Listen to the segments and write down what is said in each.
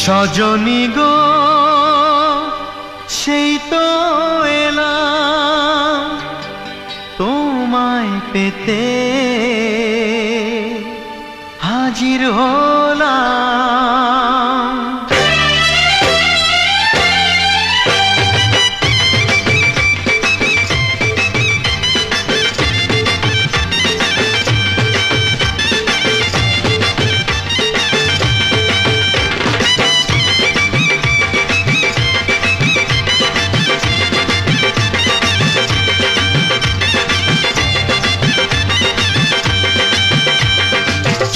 সজনী গো সেই তো এলাম তোমায় পেতে হাজির হলাম।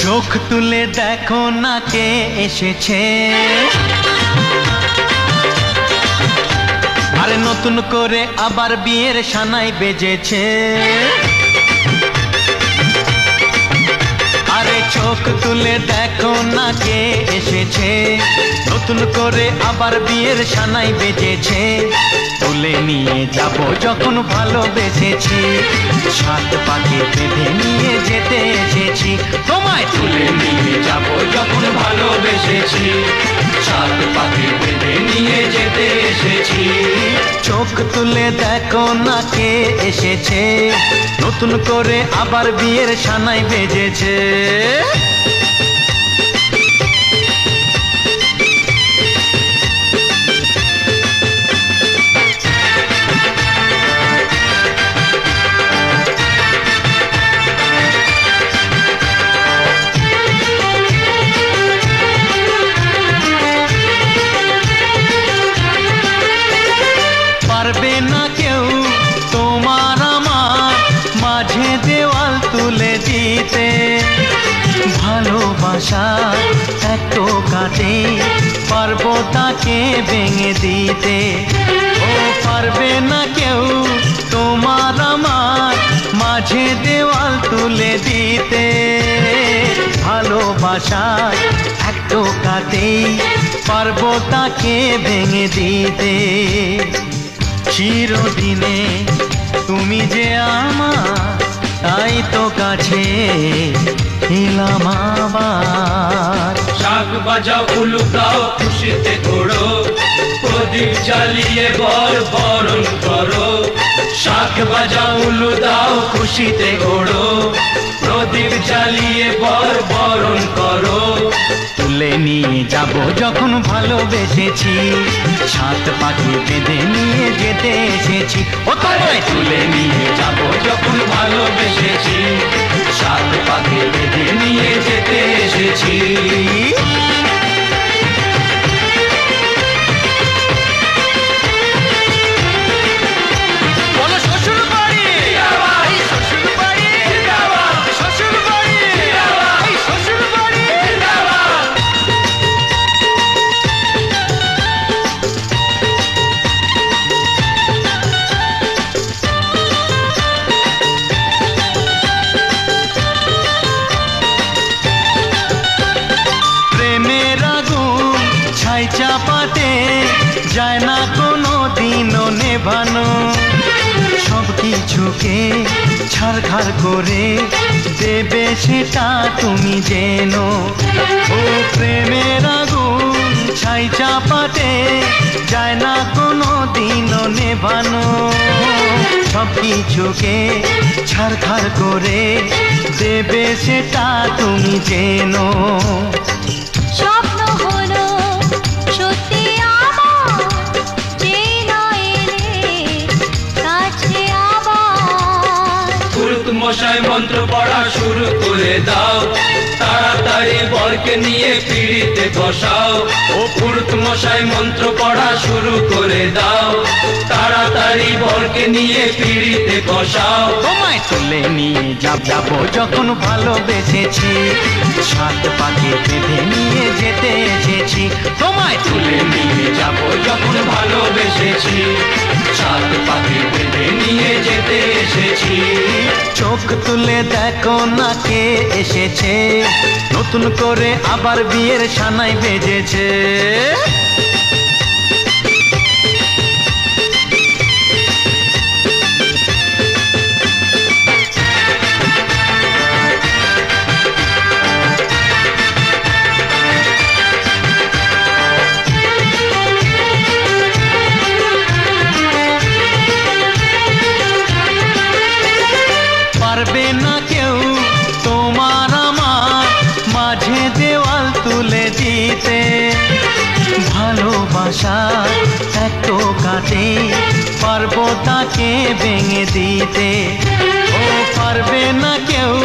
চোখ তুলে দেখো না কে এসেছে, আরে নতুন করে আবার বিয়ের সানাই বেজেছে। আরে চোখ তুলে দেখো না কে এসেছে, নতুন করে আবার বিয়ের সানাই বেজেছে। তুলে নিয়ে যাব যখন ভালোবেসেছি, সাত পাকে বেঁধে নিয়ে যেতে এসেছি। তোমায় তুলে নিয়ে যাব যখন ভালোবেসেছি, সাত পাকে বেঁধে নিয়ে যেতে এসেছি। চোখ তুলে দেখো না কে এসেছে, নতুন করে আবার বিয়ের সানাই বেজেছে। পারবে না কেউ তোমার আমার মাঝে দেওয়াল তুলে দিতে, ভালোবাসা এত কাটে পারবো তাকে ভেঙে দিতে। ও পারবে না কেউ তোমার আমার মাঝে দেওয়াল তুলে দিতে, ভালোবাসা এত কাটে পারবো তাকে ভেঙে দিতে। চিরদিনে তুমি যে আমার, তাই তো কাছে এলাম আবার। শাক বাজাও উলু দাও খুশিতে ঘোড়ো, প্রদীপ জ্বালিয়ে বর বরণ করো। শাক বাজাও উলু দাও খুশিতে ঘোড়ো, প্রদীপ জ্বালিয়ে বর বরণ করো। তুলে নিয়ে যাব যখন ভালোবেসেছি, সাত পাখি বেঁধে নিয়ে যেতে এসেছি। ও তোমায় তুলে নিয়ে যাব যখন ভালোবেসেছি, সাত পাখি বেঁধে নিয়ে যেতে এসেছি। চাপাতে যায় না কোনো দিনও নেভানো, সব কিছুকে ছাড়খাড় করে দেবে সেটা তুমি জেনো। ও প্রেমের আগুন ছাই চাপাতে যায় না কোনো দিনও নেভানো, সব কিছুকে ছাড়খাড় করে দেবে সেটা তুমি জেনো। স্বপ্ন হলো সত্যি আমার, যে নয় এলে কাছে আবার। পুরুত মশাই মন্ত্র পড়া শুরু করে দাও, তাড়াতাড়ি বরকে নিয়ে পিড়িতে বসাও। ও পুরুত মশাই মন্ত্র পড়া শুরু করে দাও, তাড়াতাড়ি বরকে নিয়ে পিড়িতে বসাও। তোমায় তুলে নিয়ে যাব যখন ভালোবেসেছি, সাত পাকে বেঁধে নিয়ে যেতে এসেছি। তোমায় তুলে নিয়ে যাব যখন ভালোবেসেছি, সাত পাখি বেঁধে নিয়ে যেতে এসেছি। চোখ তুলে দেখো না কে এসেছে, নতুন করে আবার বিয়ের সানাই বেজেছে। ভালোবাসার এক টোকাতে পারবো তাকে ভেঙে দিতে। ও পারবে না কেউ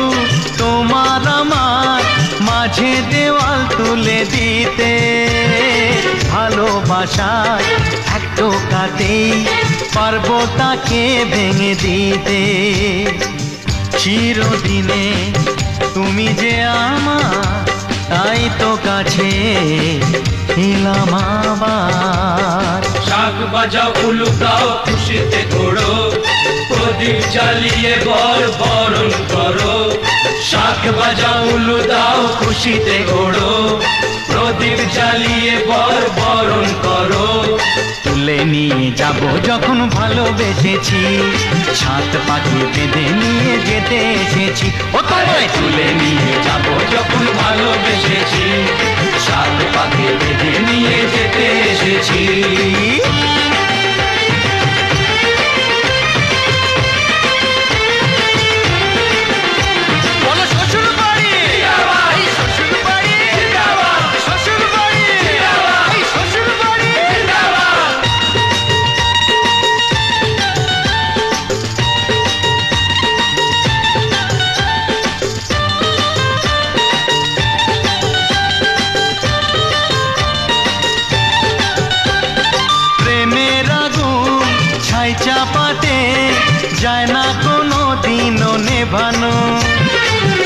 তোমার আমার মাঝে দেওয়াল তুলে দিতে। ভালোবাসার এক টোকাতেই পারবো তাকে ভেঙে দিতে। চিরদিনে তুমি যে আমার, তাই তো কাছে এলাম আবার। শাক বাজাও উলু দাও খুশিতে ঘোড়ো, প্রদীপ জ্বালিয়ে বরণ করো। শাক বাজাও উলু দাও খুশিতে ঘোড়ো, প্রদীপ জ্বালিয়ে বরণ করো। তুলে নিয়ে যাব যখন ভালোবেসেছি, সাত পাখি বেঁধে নিয়ে যেতে এসেছি। ও তোমায় তুলে নিয়ে যাব যখন ভালোবেসেছি, সাত পাখি বেঁধে নিয়ে যেতে এসেছি। চাপাতে যায় না কোনো দিনও নেভানো।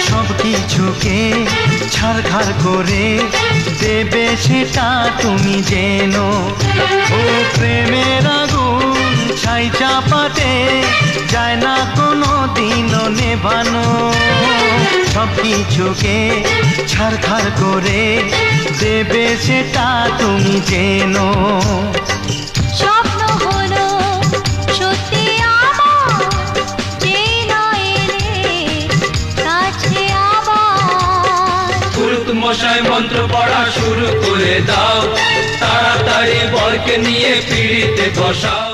সব কিছুকে ছাড়খাড় করে দেবে সেটা তুমি জেনো। ও প্রেমের আগুন ছাই চাপাতে যায় না কোনো দিনও নেভানো। সব কিছুকে ছাড়খাড় করে দেবে সেটা তুমি জেনো। স্বপ্ন হলো সত্যি আমার, যে না এলে কাছে আবার। পুরুত মশাই মন্ত্র পড়া শুরু করে দাও, তাড়াতাড়ি বরকে নিয়ে পিড়িতে বসাও।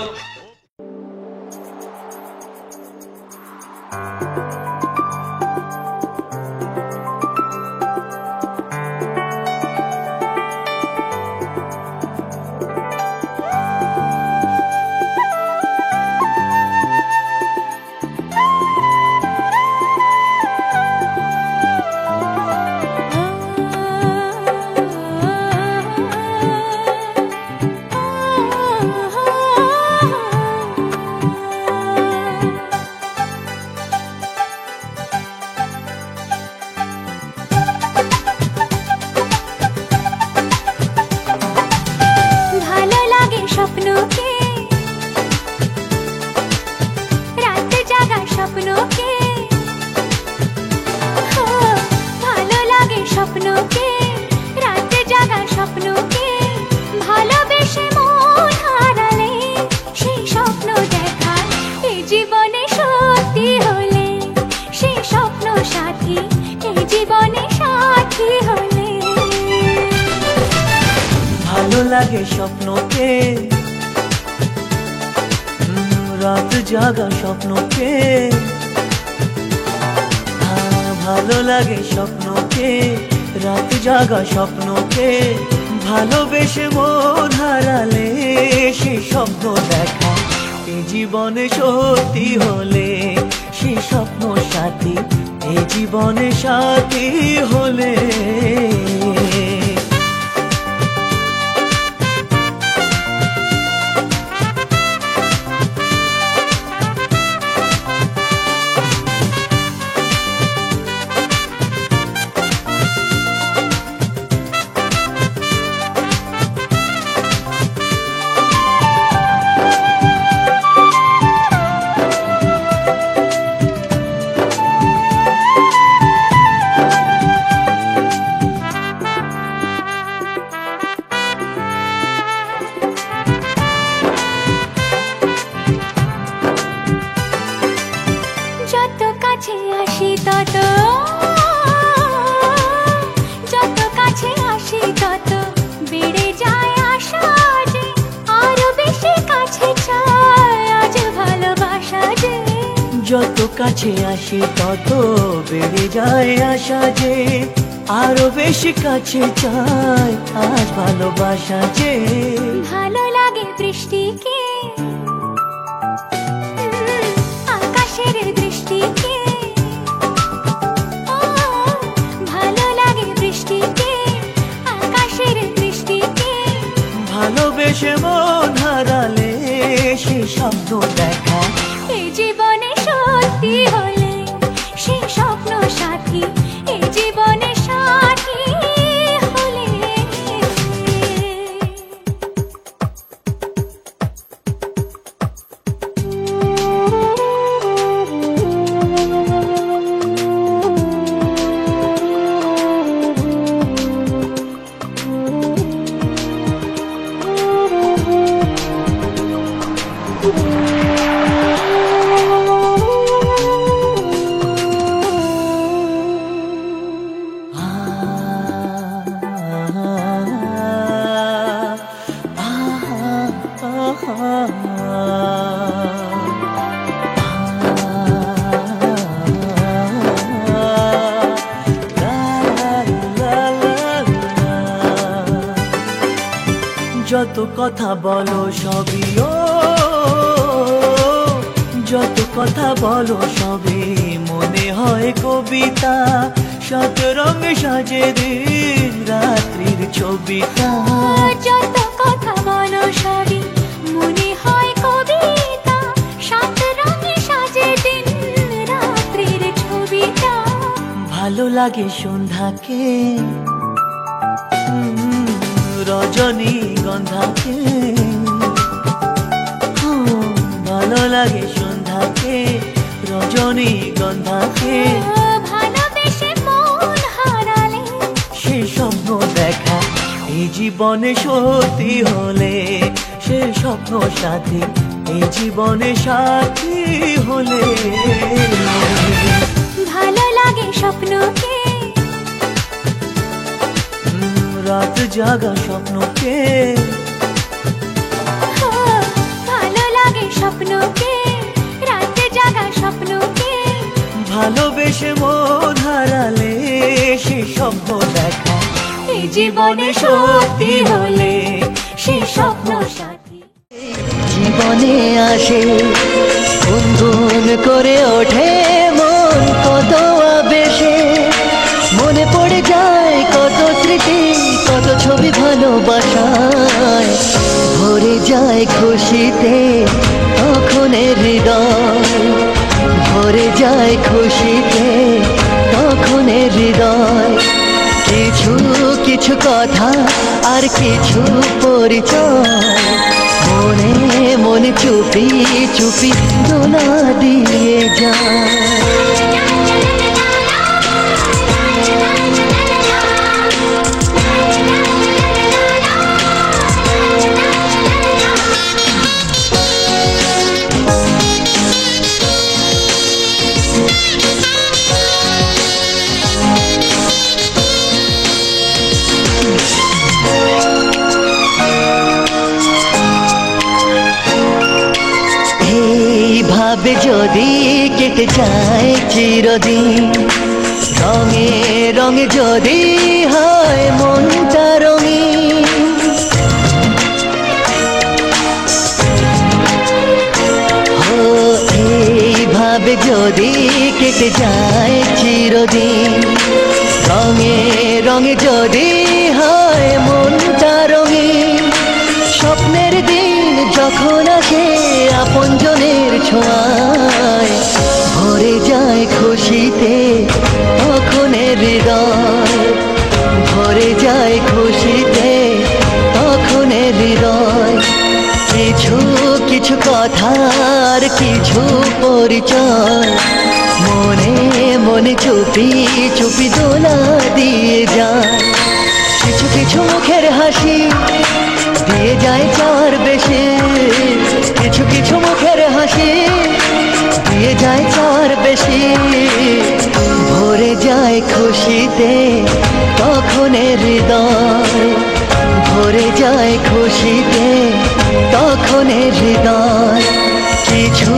লাগে স্বপ্নকে, রাত জাগা স্বপ্নকে। ভালো লাগে স্বপ্নকে, রাত জাগা স্বপ্নকে। ভালোবেসে মন হারালে সে স্বপ্ন দেখা এ জীবনে সত্যি হলে, সে স্বপ্ন সাথী এ জীবনে সাথী হলে। যত কাছে আসি তত বেড়ে যায় আশা যে আরো বেশি কাছে চাই আজ ভালোবাসা যে ভালো লাগে বৃষ্টিকে আকাশের দৃষ্টিকে ও ভালো লাগে বৃষ্টিকে আকাশের দৃষ্টিকে ভালোবেসে মন হারালে সে স্বপ্ন দেখা এই জীবনে সত্যি হলে সেই স্বপ্ন সাথী এই জীবনে সাথী হলে যত কথা বলো সবই ও যত কথা বলো সবই মনে হয় কবিতা শত রঙে সাজে দিন রাত্রির ছবিটা যত কথা বলো সবই মনে হয় কবিতা সাত রঙে সাজে দিন রাত্রির ছবিটা ভালো লাগে সন্ধ্যাকে রজনী গন্ধাকে ভালো লাগে সন্ধ্যাকে রজনী গন্ধাকে ভালোবেসে মন হারালে সে স্বপ্ন দেখা এই জীবনে সত্যি হলে সে স্বপ্ন সাথী এই জীবনে সাথী হলে ভালো লাগে স্বপ্নকে রাত জাগা স্বপ্নকে ও, ভালো লাগে স্বপ্নকে রাতে জাগা স্বপ্নকে ভালোবেসে মন হারালে সে স্বপ্ন দেখা এই জীবনে সত্যি হলে সে স্বপ্ন সাথী জীবনে আসে গুনগুন করে ওঠে মন কত আবেশে মনে পড়ে যায় কত স্মৃতি কত ছবি ভালোবাসায় ভরে যায় খুশিতে তখনের হৃদয় ভরে যায় খুশিতে তখনের হৃদয় কিছু কিছু কথা আর কিছু পরিচয় মনে মনে চুপি চুপি দোলা দিয়ে যায় এইভাবে যদি কেটে যায় চিরদিন রঙে রঙে যদি হয় মনটা রঙিন ও এইভাবে যদি কেটে যায় চিরদিন রঙে রঙে যদি হয় মনটা রঙিন স্বপ্নের দিন যখন আসে আপনজনের ছোঁয়ায় ভরে যায় খুশিতে তখনের হৃদয় ভরে যায় খুশিতে তখনের হৃদয় কিছু কিছু কথার কিছু পরিচয় মনে মনে চুপি চুপি দোলা দিয়ে যায় কিছু কিছু মুখের হাসি দিয়ে যায় চার বেশি কিছু কিছু মুখের হাসি দিয়ে যায় চার বেশি ভরে যায় খুশিতে তখনের হৃদয় ভরে যায় খুশিতে তখনের হৃদয় কিছু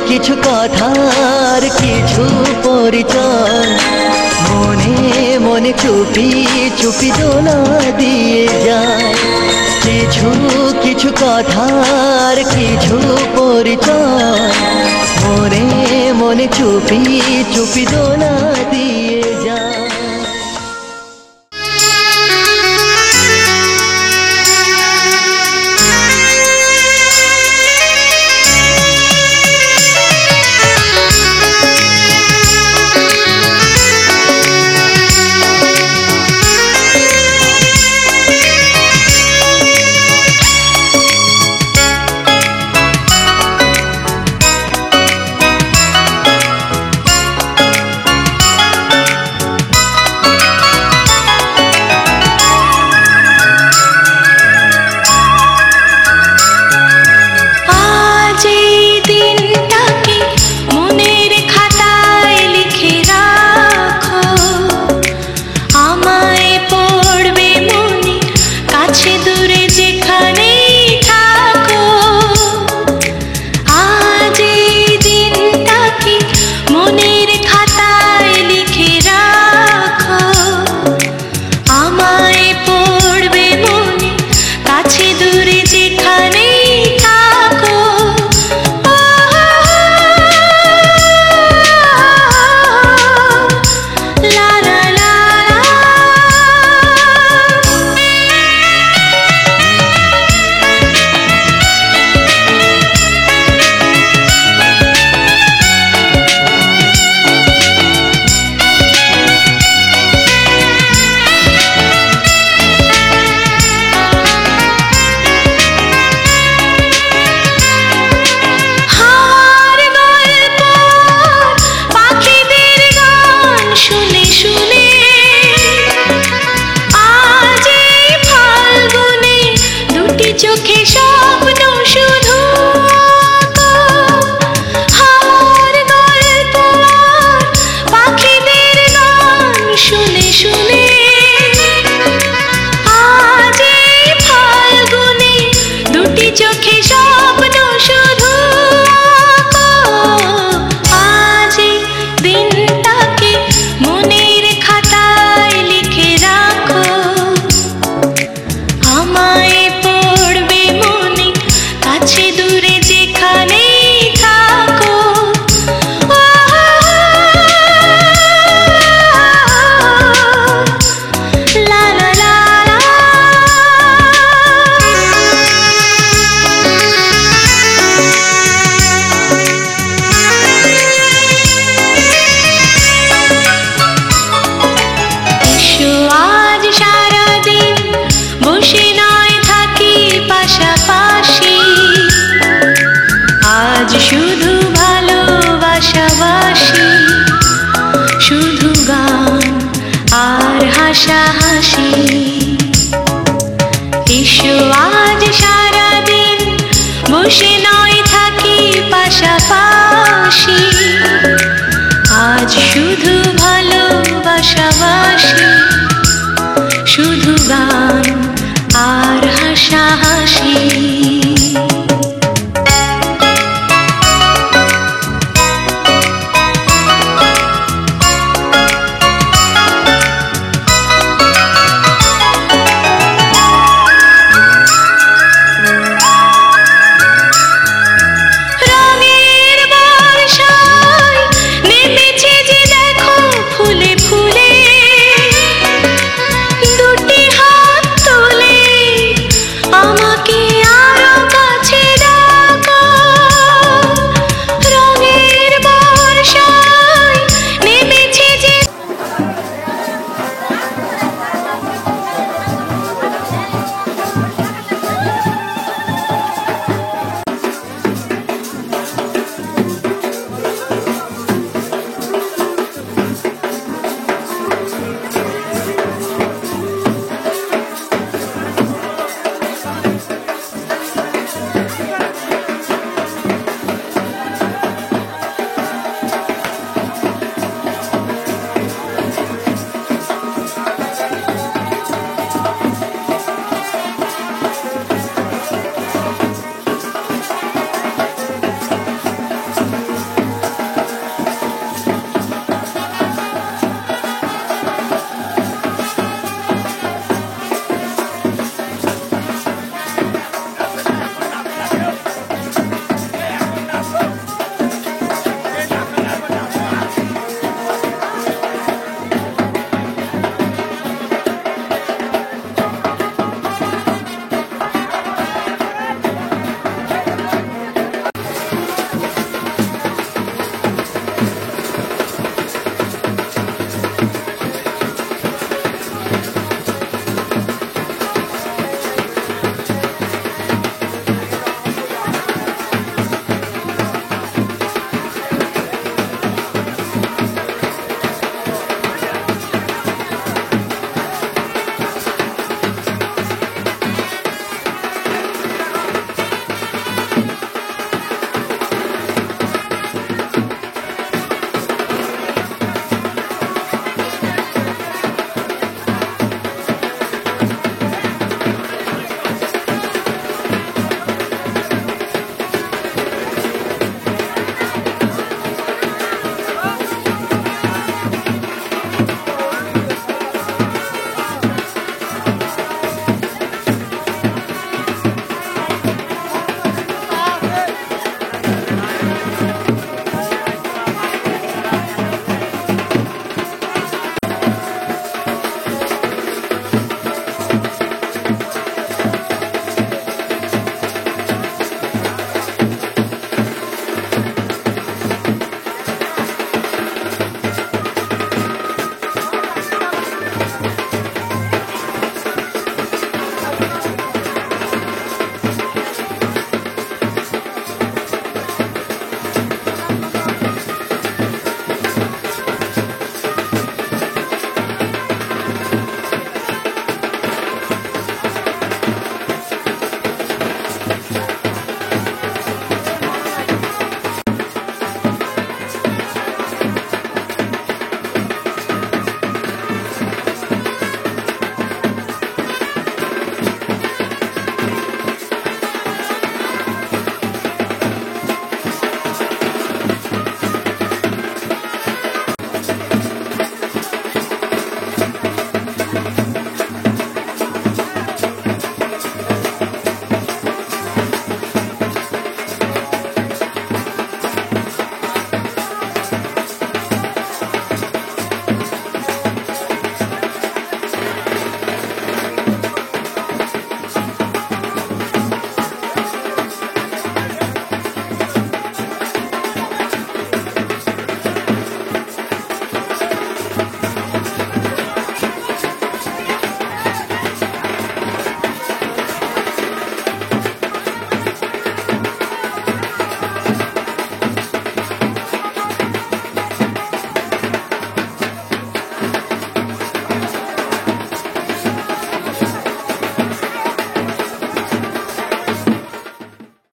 কিছু কথার কিছু পরিচয় মনে মনে চুপি চুপি দোলা দিয়ে যায়। কিছু কিছু কথার কিছু পরিচয় মনে মনে চুপি চুপি দোলা দিয়ে যায়। হাসাহাসি এসো আজ সারাদিন বসে নয়